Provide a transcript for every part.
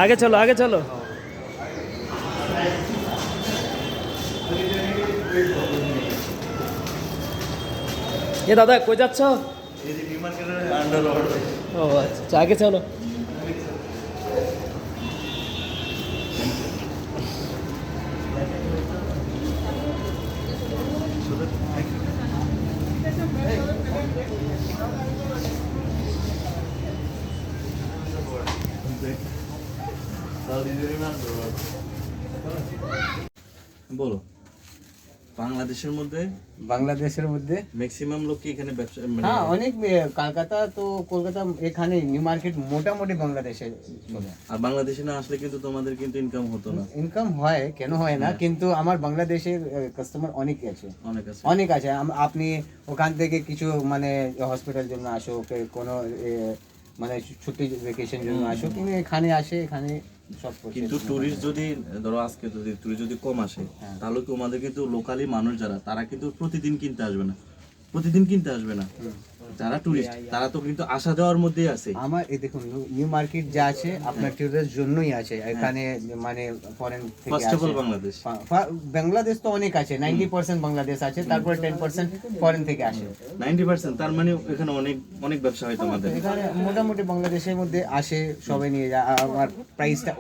আগে চলো আগে চলো। এ দাদা কই যাচ্ছ? ও আচ্ছা আগে চলো। বলো, বাংলাদেশের মধ্যে ম্যাক্সিমাম লোক কি এখানে ব্যবসা হ্যাঁ অনেক কলকাতা তো কলকাতা এখানে নিউ মার্কেট মোটামুটি বাংলাদেশে চলে। আর বাংলাদেশে না আসলে কিন্তু তোমাদের কিন্তু ইনকাম হতো না। ইনকাম হয়, কেন হয় না, কিন্তু আমার বাংলাদেশের কাস্টমার অনেক আছে, অনেক আছে। আপনি ওখান থেকে কিছু মানে হসপিটাল জন্য আসো, কোনো মানে ছুটি ভ্যাকেশন জন্য আসো, কিন্তু এখানে আসে, এখানে সব কিন্তু টুরিস্ট যদি ধরো আজকে যদি টুরিস্ট যদি কম আসে, তাহলে তোমাদের কিন্তু লোকালি মানুষ যারা তারা কিন্তু প্রতিদিন কিনতে আসবে না, যারা টুরিস্ট তারা তো কিন্তু আসা যাওয়ার মধ্যেই আছে। আমার এই দেখুন নিউ মার্কেট যা আছে আপনার টুরিস্ট জন্যই আছে এখানে, মানে ফরেন থেকে ফার্স্ট অফ অল আসে। বাংলাদেশ বাংলাদেশ তো অনেক আছে, 90% বাংলাদেশ আছে, তারপরে 10% ফরেন থেকে আসে। 90%, তার মানে এখানে অনেক অনেক ব্যবসা হয় তোমাদের। এখানে মোটামুটি বাংলাদেশের মধ্যে আসে, সবাই নিয়ে যায়। আমার প্রাইসটা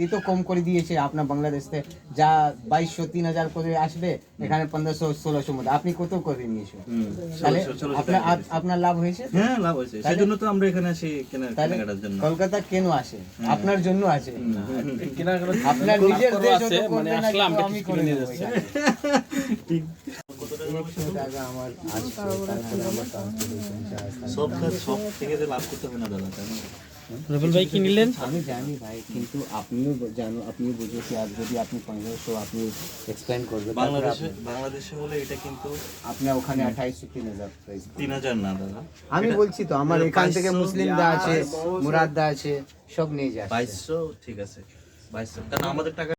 এই তো কম করে দিয়েছে, আপনার বাংলাদেশে যা 2200-3000 করে আসবে, এখানে 1500-1600 মধ্যে। আপনি কত করে নিয়েছো? তাহলে আপনার লাভ হয়েছে? হ্যাঁ লাভ হয়েছে, সেজন্য তো আমরা এখানে আসি কেনাকাটার জন্য। কলকাতা কেন আসে? আপনার জন্য আছে। আপনার নিজের দেশ আছে, মানে আসলে আমি করে নিয়ে যাচ্ছি। ঠিক টাকা আমার সব থেকে লাভ করতে হবে না দাদা, তাই না? রবিল ভাই কি নিলেন? আমি জানি ভাই, কিন্তু আপনিও জানো, আপনিও বুঝেছি। আর যদি আপনি 1500 আপনি এক্সপ্লেন করবেন, বাংলাদেশে হলে এটা কিন্তু আপনার ওখানে 2800-3000 প্রাইস। 3000 না দাদা, আমি বলছি তো, আমার এখান থেকে মুসলিম দা আছে, মুরাদ দা আছে, সব নিয়ে যায়। 2200 ঠিক আছে, 2200, কারণ আমাদের টাকা